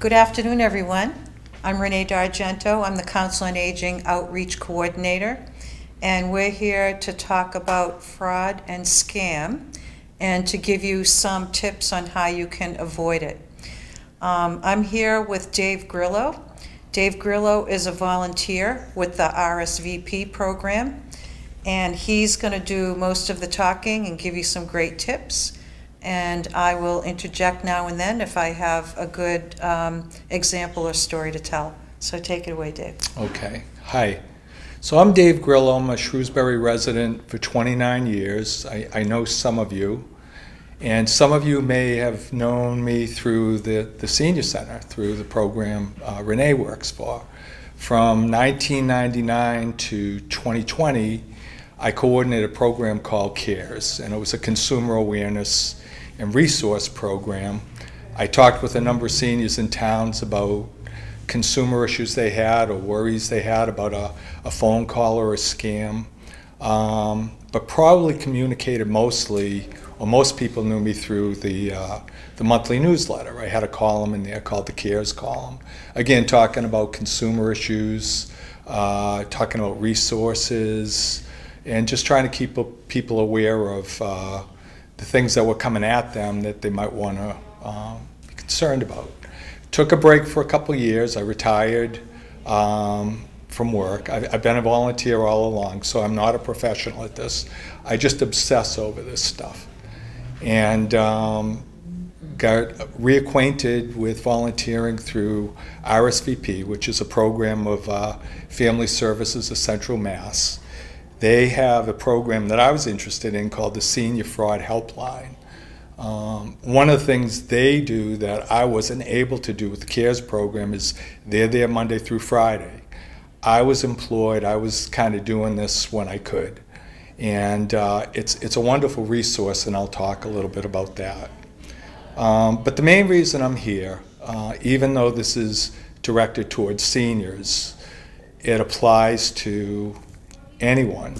Good afternoon, everyone. I'm Renee D'Argento. I'm the Council on Aging Outreach Coordinator, and we're here to talk about fraud and scam and to give you some tips on how you can avoid it. I'm here with Dave Grillo. Dave Grillo is a volunteer with the RSVP program, and he's going to do most of the talking and give you some great tips. And I will interject now and then if I have a good example or story to tell. So take it away, Dave. Okay. Hi. So I'm Dave Grillo. I'm a Shrewsbury resident for 29 years. I know some of you. And some of you may have known me through the Senior Center, through the program Renee works for. From 1999 to 2020, I coordinated a program called CARES, and it was a consumer awareness and resource program. I talked with a number of seniors in towns about consumer issues they had or worries they had about a phone call or a scam, but probably communicated mostly, or most people knew me through the monthly newsletter. I had a column in there called the CARES column. Again, talking about consumer issues, talking about resources, and just trying to keep people aware of the things that were coming at them that they might want to be concerned about. Took a break for a couple of years. I retired from work. I've been a volunteer all along, so I'm not a professional at this. I just obsess over this stuff. And got reacquainted with volunteering through RSVP, which is a program of Family Services of Central Mass. They have a program that I was interested in called the Senior Fraud Helpline. One of the things they do that I wasn't able to do with the CARES program is they're there Monday through Friday. I was employed, I was kind of doing this when I could. And it's a wonderful resource, and I'll talk a little bit about that. But the main reason I'm here, even though this is directed towards seniors, it applies to anyone.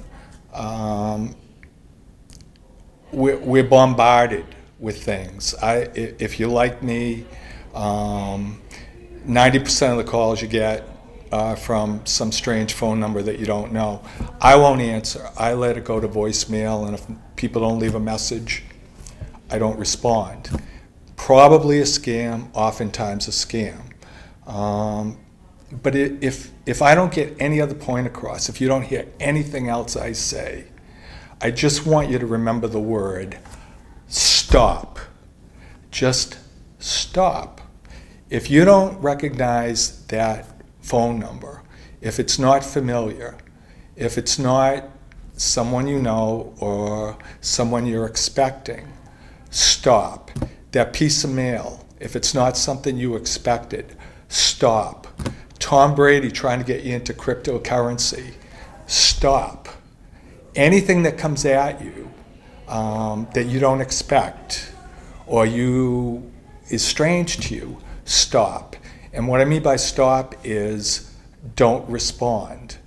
We're bombarded with things. If you're like me, 90% of the calls you get are from some strange phone number that you don't know. I won't answer. I let it go to voicemail, and if people don't leave a message, I don't respond. Probably a scam, oftentimes a scam. But if I don't get any other point across, if you don't hear anything else I say, I just want you to remember the word stop. Just stop. If you don't recognize that phone number, if it's not familiar, if it's not someone you know or someone you're expecting, stop. That piece of mail, if it's not something you expected, stop. Tom Brady trying to get you into cryptocurrency, stop. Anything that comes at you that you don't expect or is strange to you, stop. And what I mean by stop is don't respond.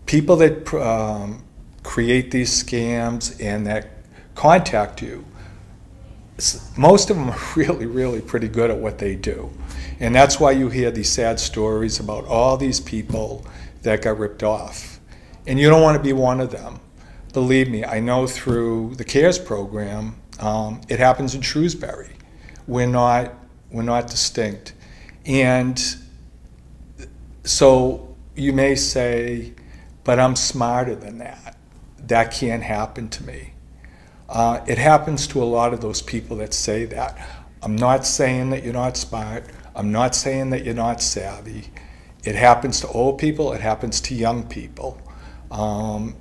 People that create these scams and that contact you, most of them are really, really pretty good at what they do. And that's why you hear these sad stories about all these people that got ripped off. And you don't want to be one of them. Believe me, I know through the CARES program, it happens in Shrewsbury. We're not distinct. And so you may say, but I'm smarter than that. That can't happen to me. It happens to a lot of those people that say that. I'm not saying that you're not smart. I'm not saying that you're not savvy. It happens to old people. It happens to young people. A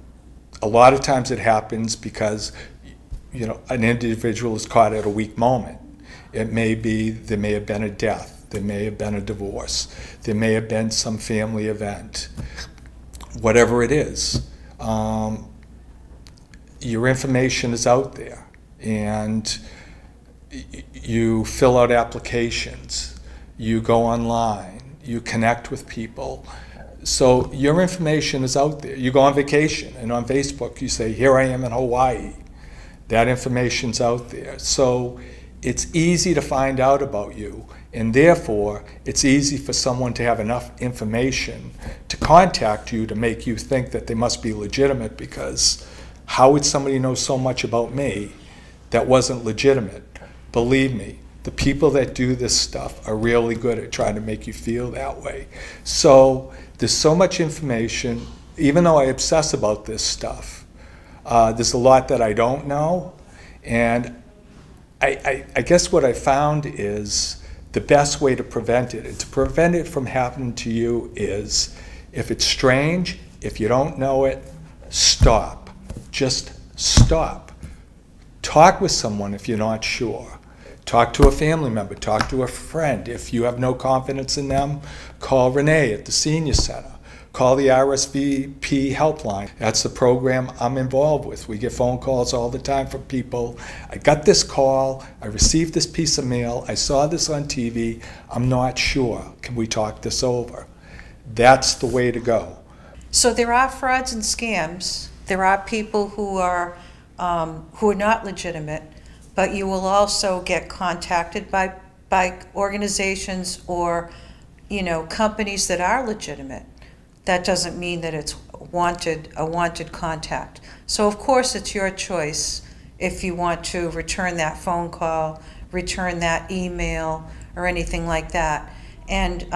lot of times it happens because an individual is caught at a weak moment. It may be there may have been a death. There may have been a divorce. There may have been some family event. Whatever it is. Your information is out there, and you fill out applications, you go online, you connect with people. So your information is out there. You go on vacation, and on Facebook you say, here I am in Hawaii. That information's out there. So it's easy to find out about you, and therefore it's easy for someone to have enough information to contact you to make you think that they must be legitimate, because how would somebody know so much about me that wasn't legitimate? Believe me, the people that do this stuff are really good at trying to make you feel that way. So there's so much information. Even though I obsess about this stuff, there's a lot that I don't know, and I guess what I found is the best way to prevent it, and to prevent it from happening to you, is if it's strange, if you don't know it, stop. Just stop. Talk with someone if you're not sure. Talk to a family member, talk to a friend. If you have no confidence in them, call Renee at the senior center. Call the RSVP Helpline. That's the program I'm involved with. We get phone calls all the time from people. I got this call, I received this piece of mail, I saw this on TV, I'm not sure. Can we talk this over? That's the way to go. So there are frauds and scams. There are people who are not legitimate, but you will also get contacted by organizations or, companies that are legitimate. That doesn't mean that it's a wanted contact. So of course it's your choice if you want to return that phone call, return that email, or anything like that. And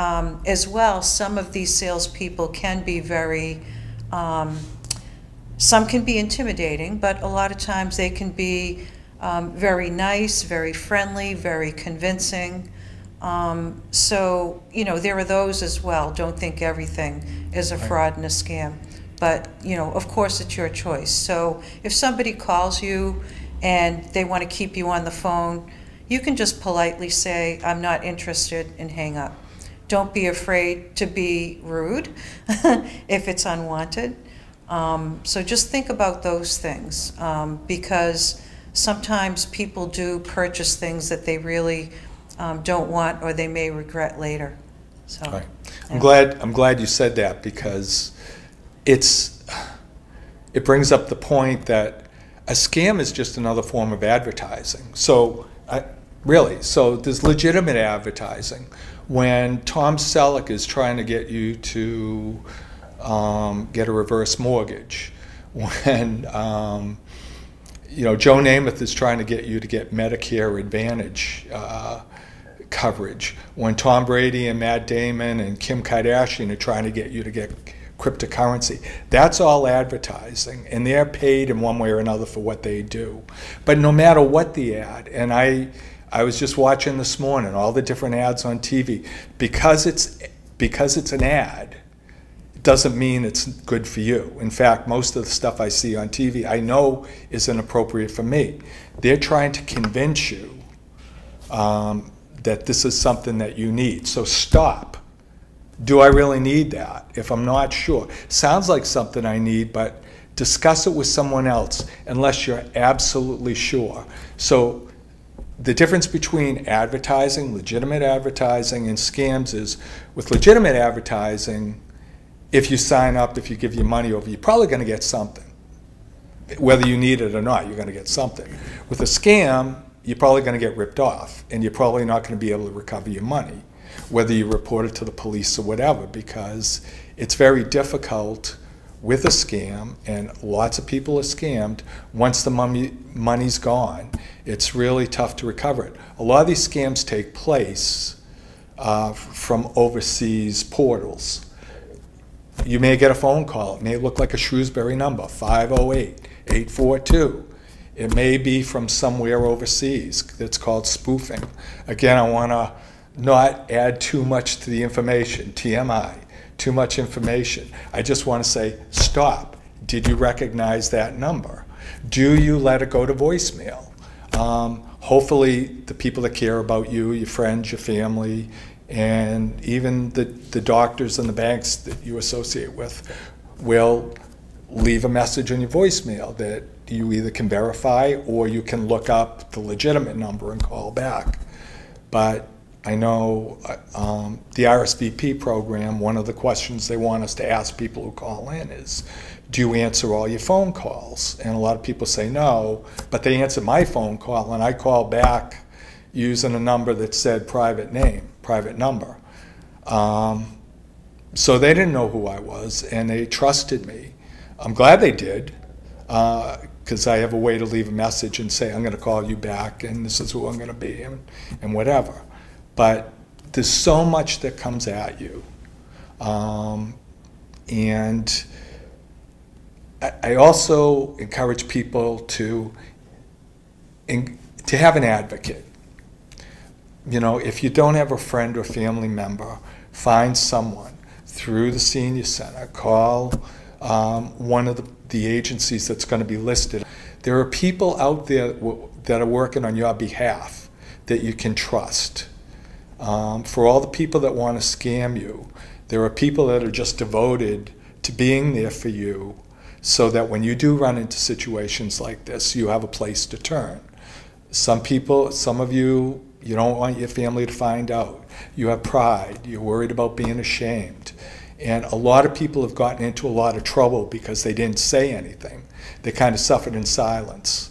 as well, some of these salespeople can be some can be intimidating, but a lot of times they can be very nice, very friendly, very convincing. So, there are those as well. Don't think everything is a fraud and a scam. But, of course it's your choice. So if somebody calls you and they want to keep you on the phone, you can just politely say, I'm not interested, and hang up. Don't be afraid to be rude if it's unwanted. So just think about those things, because sometimes people do purchase things that they really don't want, or they may regret later. So, right. I'm glad you said that, because it brings up the point that a scam is just another form of advertising. So so there's legitimate advertising. When Tom Selleck is trying to get you to get a reverse mortgage, when Joe Namath is trying to get you to get Medicare Advantage coverage, when Tom Brady and Matt Damon and Kim Kardashian are trying to get you to get cryptocurrency, that's all advertising, and they're paid in one way or another for what they do. But no matter what the ad, and I was just watching this morning all the different ads on TV, because it's an ad, it doesn't mean it's good for you. In fact, most of the stuff I see on TV I know is inappropriate for me. They're trying to convince you that this is something that you need. So stop. Do I really need that? If I'm not sure. Sounds like something I need, but discuss it with someone else unless you're absolutely sure. So the difference between advertising, legitimate advertising, and scams is, with legitimate advertising, if you sign up, if you give your money over, you're probably going to get something. Whether you need it or not, you're going to get something. With a scam, you're probably going to get ripped off, and you're probably not going to be able to recover your money, whether you report it to the police or whatever, because it's very difficult with a scam, and lots of people are scammed. Once the money's gone, it's really tough to recover it. A lot of these scams take place from overseas portals. You may get a phone call. It may look like a Shrewsbury number, 508-842. It may be from somewhere overseas. It's called spoofing. Again, I want to not add too much to the information, TMI, too much information. I just want to say, stop. Did you recognize that number? Do you let it go to voicemail? Hopefully the people that care about you, your friends, your family, and even the doctors and the banks that you associate with will leave a message on your voicemail that you either can verify or you can look up the legitimate number and call back. But I know the RSVP program, one of the questions they want us to ask people who call in is, do you answer all your phone calls? And a lot of people say no, but they answer my phone call, and I call back using a number that said private name, private number. So they didn't know who I was, and they trusted me. I'm glad they did, because I have a way to leave a message and say, I'm going to call you back, and this is who I'm going to be, and whatever. But there's so much that comes at you. And I also encourage people to have an advocate. You know, if you don't have a friend or family member, find someone through the senior center. Call one of the agencies that's going to be listed. There are people out there that are working on your behalf that you can trust. For all the people that want to scam you, there are people that are just devoted to being there for you, so that when you do run into situations like this, you have a place to turn. Some people, some of you, you don't want your family to find out. You have pride. You're worried about being ashamed. And a lot of people have gotten into a lot of trouble because they didn't say anything. They kind of suffered in silence,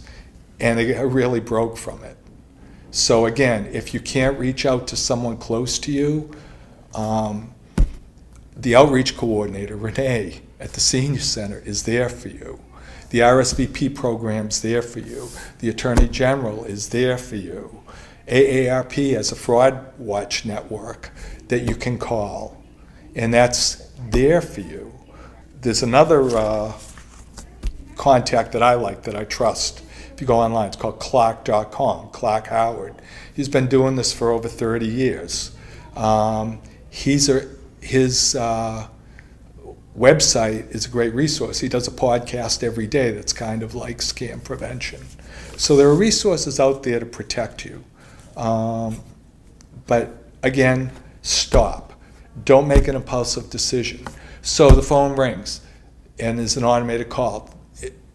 and they got really broke from it. So again, if you can't reach out to someone close to you, the outreach coordinator, Renee, at the senior center is there for you. The RSVP program's there for you. The Attorney General is there for you. AARP has a fraud watch network that you can call, and that's there for you. There's another contact that I like, that I trust. If you go online, it's called Clark.com, Clark Howard. He's been doing this for over 30 years. His website is a great resource. He does a podcast every day that's kind of like scam prevention. So there are resources out there to protect you. But again, stop. Don't make an impulsive decision. So the phone rings and there's an automated call.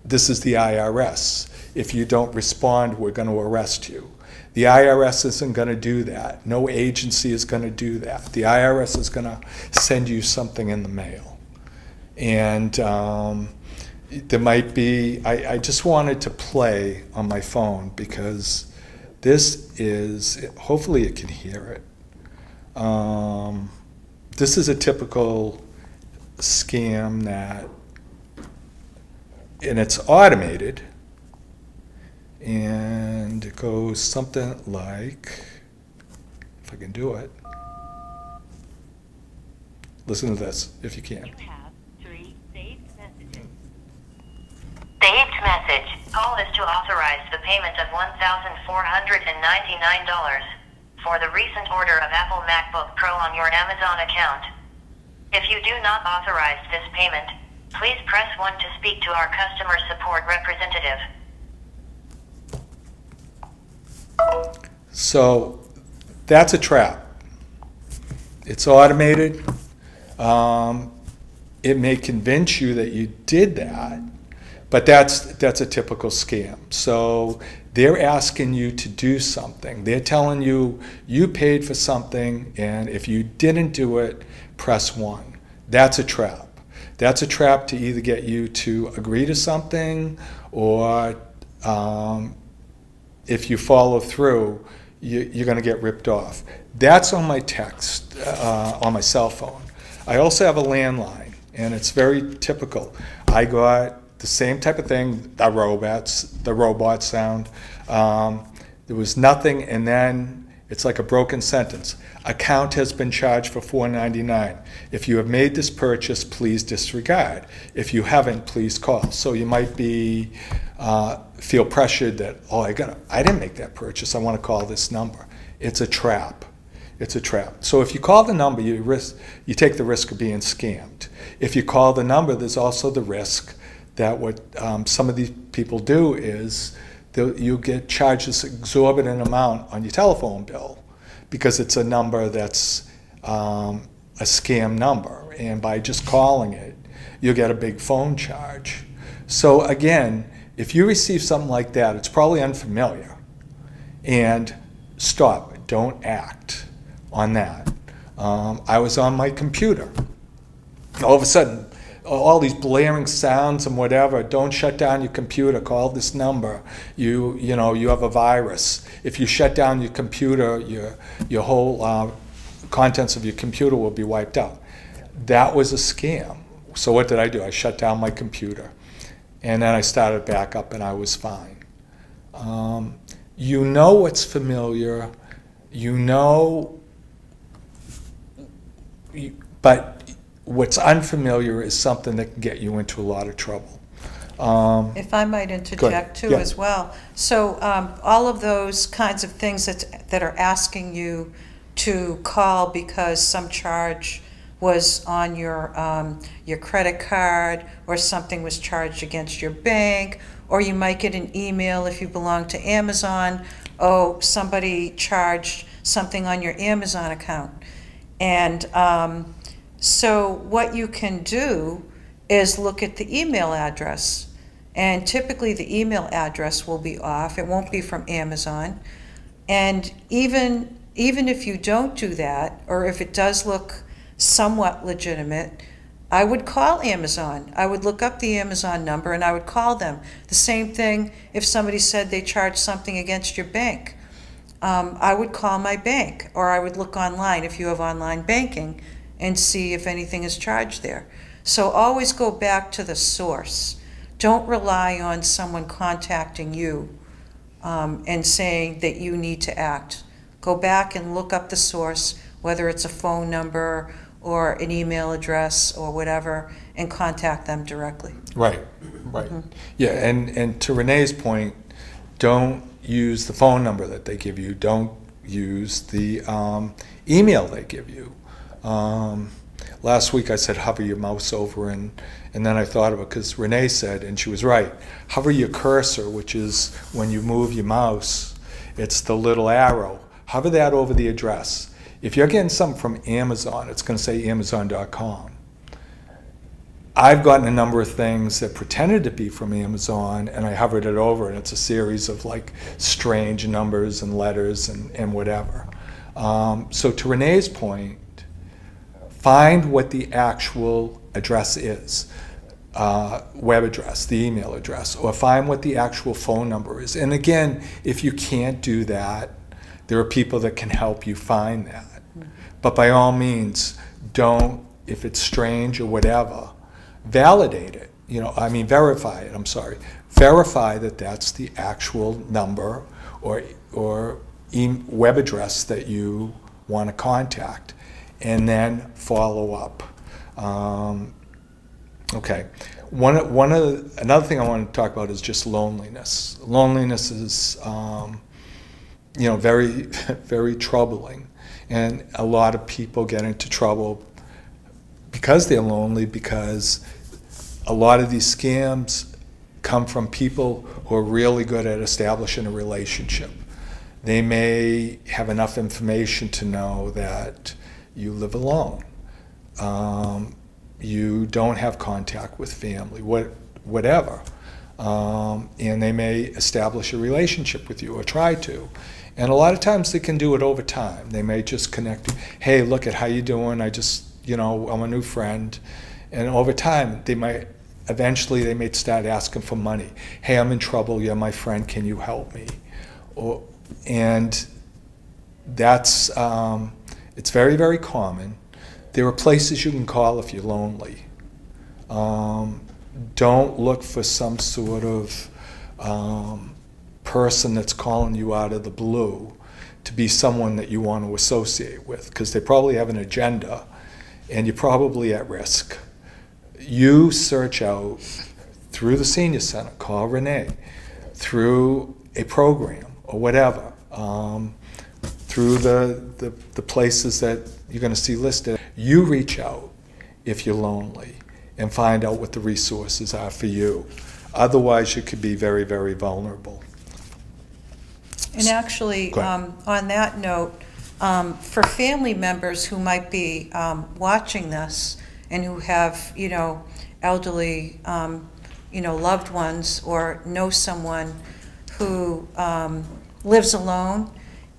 This is the IRS. If you don't respond, we're going to arrest you. The IRS isn't going to do that. No agency is going to do that. The IRS is going to send you something in the mail. And there might be, I just wanted to play on my phone because this is, hopefully you can hear it. This is a typical scam that, and it's automated. And it goes something like, if I can do it. Listen to this, if you can. You have 3 saved messages. Saved message. Call is to authorize the payment of $1,499 for the recent order of Apple MacBook Pro on your Amazon account. If you do not authorize this payment, please press 1 to speak to our customer support representative. So that's a trap. It's automated. It may convince you that you did that, but that's a typical scam. So they're asking you to do something. They're telling you you paid for something, and if you didn't do it, press 1. That's a trap. That's a trap to either get you to agree to something, or if you follow through, you're going to get ripped off. That's on my text, on my cell phone. I also have a landline, and it's very typical. I got the same type of thing, the robot sound. There was nothing, and then it's like a broken sentence. Account has been charged for $4.99. If you have made this purchase, please disregard. If you haven't, please call. So you might be feel pressured that, oh, I didn't make that purchase. I want to call this number. It's a trap. It's a trap. So if you call the number, you take the risk of being scammed. If you call the number, there's also the risk that what some of these people do is you get charged this exorbitant amount on your telephone bill because it's a number that's a scam number. And by just calling it, you'll get a big phone charge. So again, if you receive something like that, it's probably unfamiliar. And stop. Don't act on that. I was on my computer. All of a sudden, all these blaring sounds and whatever. Don't shut down your computer. Call this number. You have a virus. If you shut down your computer, your whole contents of your computer will be wiped out. That was a scam. So what did I do? I shut down my computer, and then I started back up, and I was fine. You know what's familiar. You know, but what's unfamiliar is something that can get you into a lot of trouble. If I might interject too, as well. So all of those kinds of things that are asking you to call because some charge was on your credit card, or something was charged against your bank, or you might get an email if you belong to Amazon, oh, somebody charged something on your Amazon account. And so what you can do is look at the email address. And typically the email address will be off. It won't be from Amazon. And even if you don't do that, or if it does look somewhat legitimate, I would call Amazon. I would look up the Amazon number and I would call them. The same thing if somebody said they charged something against your bank. I would call my bank, or I would look online if you have online banking and see if anything is charged there. So always go back to the source. Don't rely on someone contacting you and saying that you need to act. Go back and look up the source, whether it's a phone number or an email address or whatever, and contact them directly. Right. Yeah, and to Renee's point, don't use the phone number that they give you. Don't use the email they give you. Last week I said hover your mouse over, and then I thought of it because Renee said, and she was right, hover your cursor, which is when you move your mouse, it's the little arrow. Hover that over the address. If you're getting something from Amazon, it's going to say Amazon.com. I've gotten a number of things that pretended to be from Amazon, and I hovered it over, and it's a series of like strange numbers and letters and whatever. So to Renee's point, find what the actual address is, web address, the email address, or find what the actual phone number is. And again, if you can't do that, there are people that can help you find that. But by all means, don't, if it's strange or whatever, validate it. Verify it, I'm sorry. Verify that that's the actual number or web address that you want to contact, and then follow up. Okay. Another thing I want to talk about is just loneliness. Loneliness is, very, very troubling, and a lot of people get into trouble because they're lonely, because a lot of these scams come from people who are really good at establishing a relationship. They may have enough information to know that you live alone. You don't have contact with family, whatever. And they may establish a relationship with you or try to. And a lot of times they can do it over time. They may just connect you. Hey, look at how you doing. I'm a new friend. And over time, eventually they may start asking for money. Hey, I'm in trouble. You're my friend. Can you help me? And that's, it's very, very common. There are places you can call if you're lonely. Don't look for some sort of person that's calling you out of the blue to be someone that you want to associate with, because they probably have an agenda and you're probably at risk. You search out through the senior center, call Renee, through a program or whatever, through the places that you're going to see listed. You reach out if you're lonely and find out what the resources are for you. Otherwise, you could be very, very vulnerable. And actually, on that note, for family members who might be watching this and who have, elderly, loved ones, or know someone who lives alone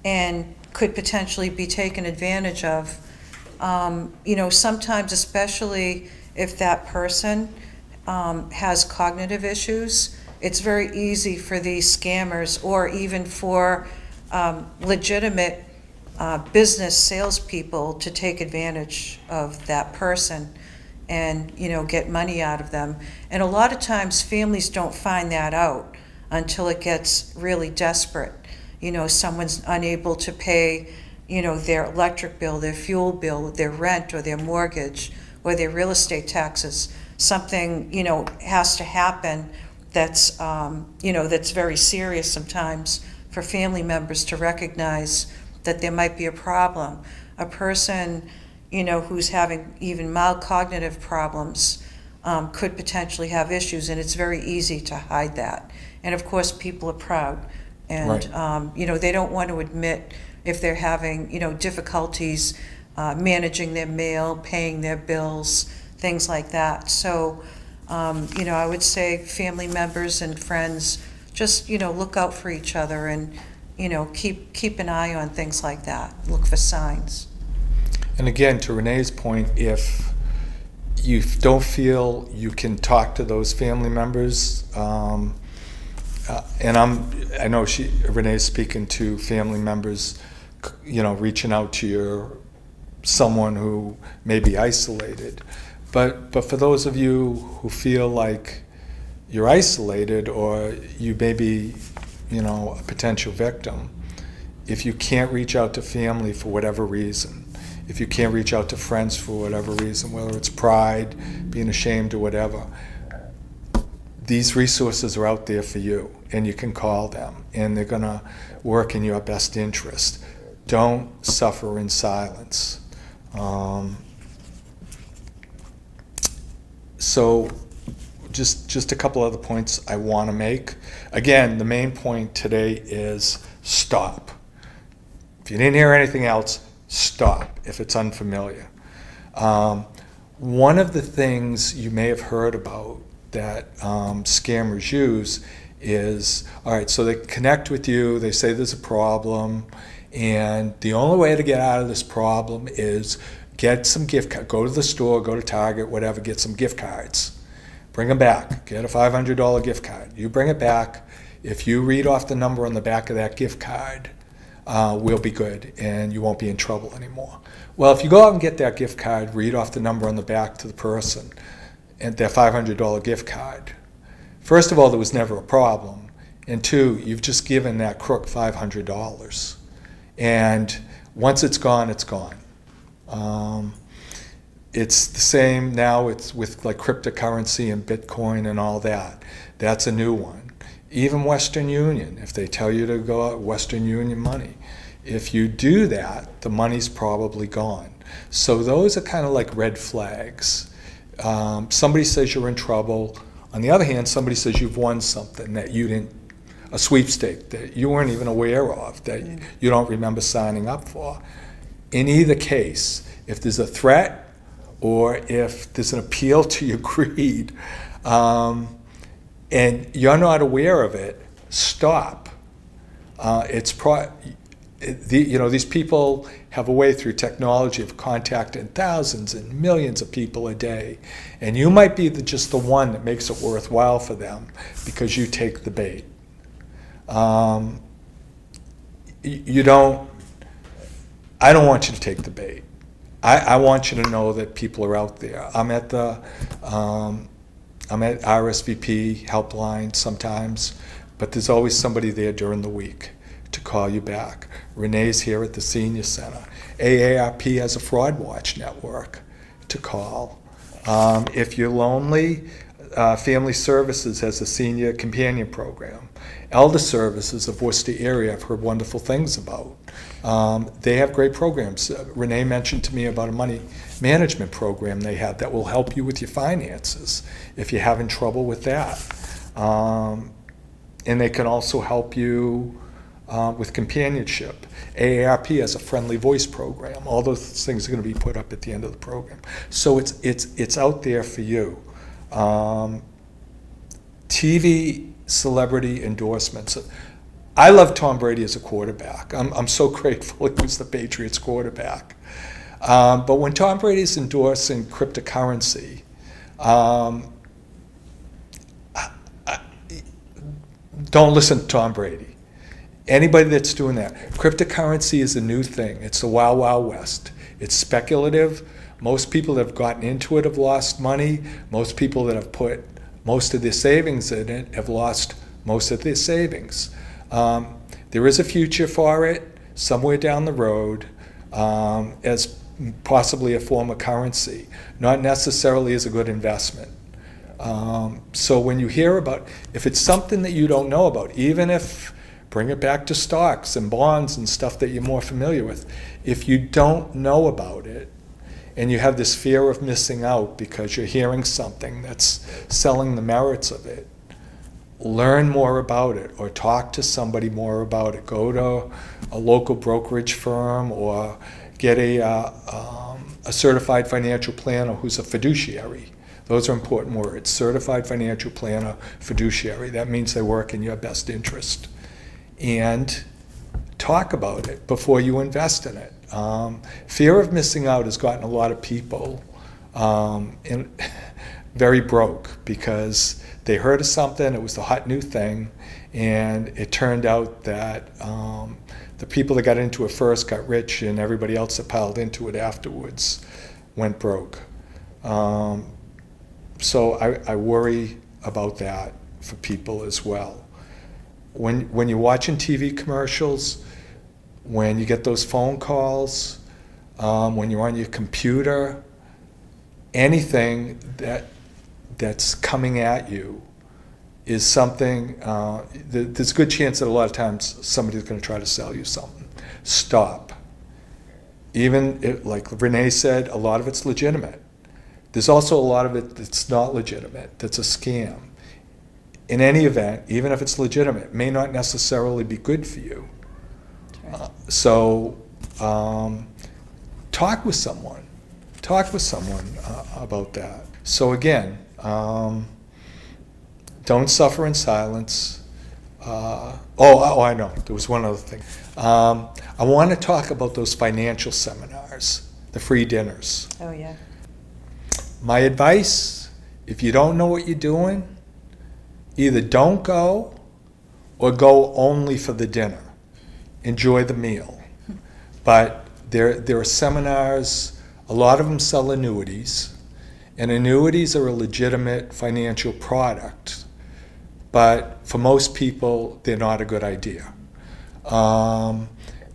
and could potentially be taken advantage of, sometimes, especially if that person has cognitive issues, it's very easy for these scammers, or even for legitimate business salespeople, to take advantage of that person and, you know, get money out of them. And a lot of times families don't find that out until it gets really desperate. You know, someone's unable to pay, you know, their electric bill, their fuel bill, their rent, or their mortgage, or their real estate taxes. Something, you know, has to happen that's, you know, that's very serious sometimes for family members to recognize that there might be a problem. A person, you know, who's having even mild cognitive problems could potentially have issues, and it's very easy to hide that. And of course, people are proud, and Right. you know, they don't want to admit if they're having, you know, difficulties managing their mail, paying their bills, things like that. So, you know, I would say family members and friends, just, you know, look out for each other, and, you know, keep an eye on things like that. Look for signs. And again, to Renee's point, if you don't feel you can talk to those family members, and I know Renee's speaking to family members, you know, reaching out to someone who may be isolated. But for those of you who feel like you're isolated, or you may be, you know, a potential victim, if you can't reach out to family for whatever reason, if you can't reach out to friends for whatever reason, whether it's pride, being ashamed, or whatever, these resources are out there for you, and you can call them, and they're going to work in your best interest. Don't suffer in silence. So just a couple other points I want to make. Again, the main point today is stop. If you didn't hear anything else, stop if it's unfamiliar. One of the things you may have heard about that scammers use is, all right, so they connect with you, they say there's a problem, and the only way to get out of this problem is get some gift cards. Go to the store, go to Target, whatever, get some gift cards. Bring them back. Get a $500 gift card. You bring it back. If you read off the number on the back of that gift card, we'll be good, and you won't be in trouble anymore. Well, if you go out and get that gift card, read off the number on the back to the person, and their $500 gift card, first of all, there was never a problem, and two, you've just given that crook $500. And once it's gone, it's gone. It's the same now. It's with like cryptocurrency and Bitcoin and all that. That's a new one. Even Western Union, if they tell you to go out Western Union money, if you do that, the money's probably gone. So those are kind of like red flags. Somebody says you're in trouble. On the other hand, somebody says you've won something that you didn't, a sweepstake that you weren't even aware of, that you don't remember signing up for. In either case, if there's a threat or if there's an appeal to your greed, and you're not aware of it, stop. You know, these people have a way through technology of contacting thousands and millions of people a day, and you might be just the one that makes it worthwhile for them because you take the bait. I don't want you to take the bait. I want you to know that people are out there. I'm at RSVP Helpline sometimes, but there's always somebody there during the week to call you back. Renee's here at the Senior Center. AARP has a Fraud Watch network to call. If you're lonely, Family Services has a senior companion program. Elder Services of Worcester area I've heard wonderful things about. They have great programs. Renee mentioned to me about a money management program they have that will help you with your finances if you're having trouble with that. And they can also help you with companionship. AARP has a friendly voice program. All those things are going to be put up at the end of the program. So it's out there for you. TV celebrity endorsements. I love Tom Brady as a quarterback. I'm so grateful he was the Patriots quarterback. But when Tom Brady's endorsing cryptocurrency, Don't listen to Tom Brady. Anybody that's doing that. Cryptocurrency is a new thing. It's the Wild Wild West. It's speculative. Most people that have gotten into it have lost money. Most people that have put most of their savings in it have lost most of their savings. There is a future for it somewhere down the road as possibly a form of currency, not necessarily as a good investment. So when you hear about, if it's something that you don't know about, even if, bring it back to stocks and bonds and stuff that you're more familiar with, if you don't know about it and you have this fear of missing out because you're hearing something that's selling the merits of it, learn more about it or talk to somebody more about it. Go to a local brokerage firm or get a certified financial planner who's a fiduciary. Those are important words. Certified financial planner, fiduciary. That means they work in your best interest. And talk about it before you invest in it. Fear of missing out has gotten a lot of people very broke because they heard of something, it was the hot new thing, and it turned out that the people that got into it first got rich and everybody else that piled into it afterwards went broke. So I worry about that for people as well. When you're watching TV commercials, when you get those phone calls, when you're on your computer, anything that's coming at you is something, there's a good chance that a lot of times somebody's going to try to sell you something. Stop. Even, like Renee said, a lot of it's legitimate. There's also a lot of it that's not legitimate, that's a scam. In any event, even if it's legitimate, it may not necessarily be good for you. So talk with someone. Talk with someone about that. So again, don't suffer in silence. Oh, I know. There was one other thing. I want to talk about those financial seminars, the free dinners. Oh, yeah. My advice, if you don't know what you're doing, either don't go or go only for the dinner. Enjoy the meal. But there are seminars, a lot of them sell annuities, and annuities are a legitimate financial product. But for most people, they're not a good idea.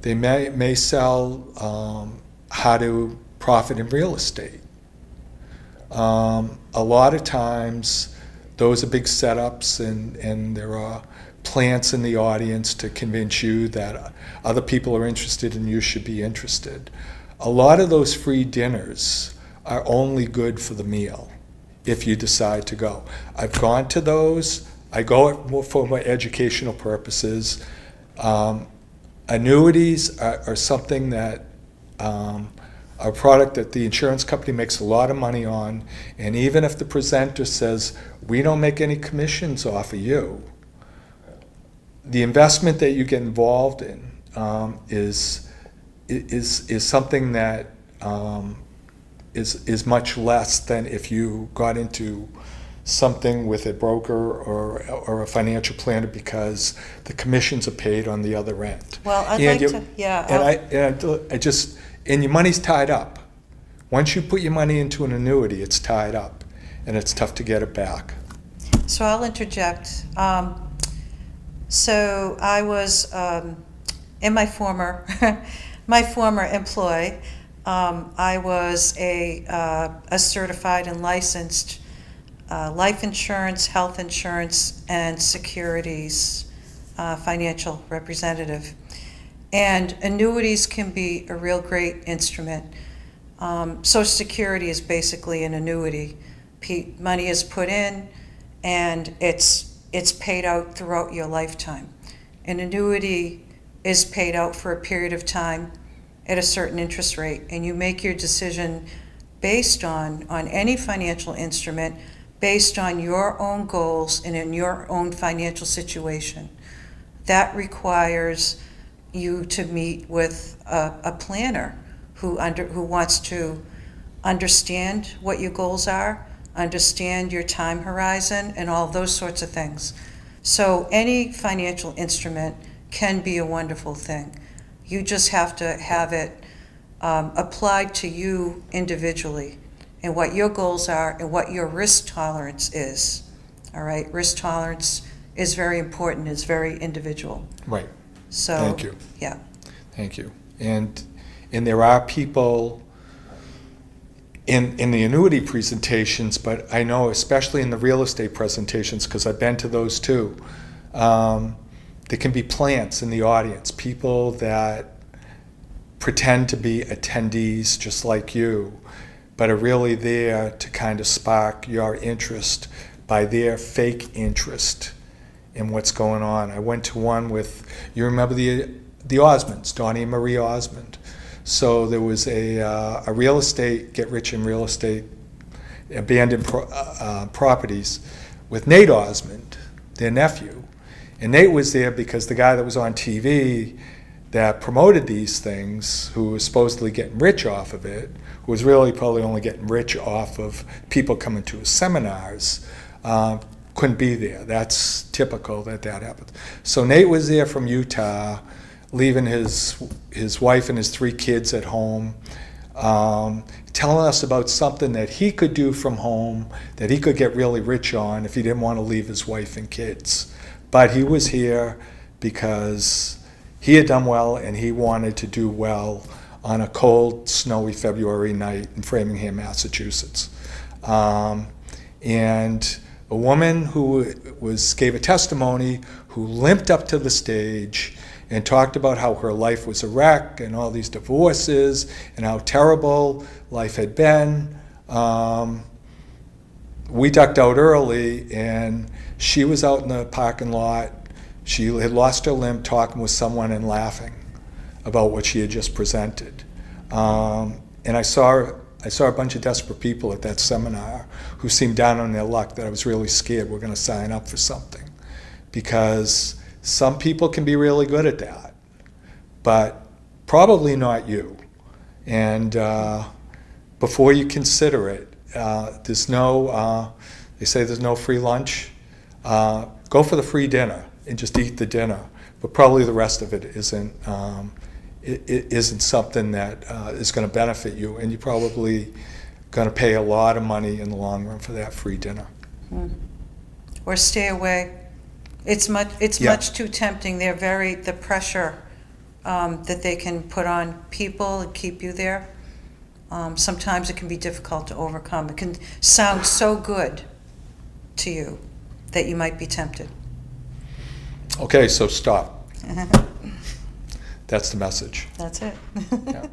They may sell how to profit in real estate. A lot of times, those are big setups, and there are plants in the audience to convince you that other people are interested and you should be interested. A lot of those free dinners are only good for the meal if you decide to go. I've gone to those. I go for my educational purposes. Annuities are something that a product that the insurance company makes a lot of money on, and even if the presenter says, we don't make any commissions off of you, the investment that you get involved in is something that is much less than if you got into something with a broker or a financial planner, because the commissions are paid on the other end. Well, I'd like to, yeah. And your money's tied up. Once you put your money into an annuity, it's tied up, and it's tough to get it back. So I'll interject. So I was in my former employ. I was a certified and licensed life insurance, health insurance, and securities financial representative. And annuities can be a real great instrument. Social Security is basically an annuity. Money is put in, and it's paid out throughout your lifetime. An annuity is paid out for a period of time at a certain interest rate, and you make your decision based on any financial instrument, based on your own goals and in your own financial situation. That requires you to meet with a planner who wants to understand what your goals are, understand your time horizon, and all those sorts of things. So any financial instrument can be a wonderful thing. You just have to have it applied to you individually and what your goals are and what your risk tolerance is. All right, risk tolerance is very important, it's very individual. Right. So, thank you. Yeah. Thank you. And there are people in the annuity presentations, but I know especially in the real estate presentations, because I've been to those too, there can be plants in the audience, people that pretend to be attendees just like you, but are really there to kind of spark your interest by their fake interest in what's going on. I went to one with, you remember the Osmonds, Donnie and Marie Osmond. So there was a real estate, get rich in real estate, abandoned properties with Nate Osmond, their nephew. And Nate was there because the guy that was on TV that promoted these things, who was supposedly getting rich off of it, who was really probably only getting rich off of people coming to his seminars, couldn't be there. That's typical that happens. So Nate was there from Utah, leaving his wife and his 3 kids at home, telling us about something that he could do from home, that he could get really rich on if he didn't want to leave his wife and kids. But he was here because he had done well and he wanted to do well on a cold, snowy February night in Framingham, Massachusetts. And a woman who gave a testimony, who limped up to the stage and talked about how her life was a wreck and all these divorces and how terrible life had been. We ducked out early, and she was out in the parking lot. She had lost her limb talking with someone and laughing about what she had just presented. And I saw a bunch of desperate people at that seminar who seemed down on their luck, that I was really scared we're going to sign up for something. Because some people can be really good at that, but probably not you. And before you consider it, there's no, they say there's no free lunch. Go for the free dinner and just eat the dinner, but probably the rest of it isn't something that is going to benefit you, and you're probably going to pay a lot of money in the long run for that free dinner. Or stay away. It's much too tempting. The pressure that they can put on people and keep you there. Sometimes it can be difficult to overcome. It can sound so good to you that you might be tempted. Okay, so stop. That's the message. That's it. Yeah.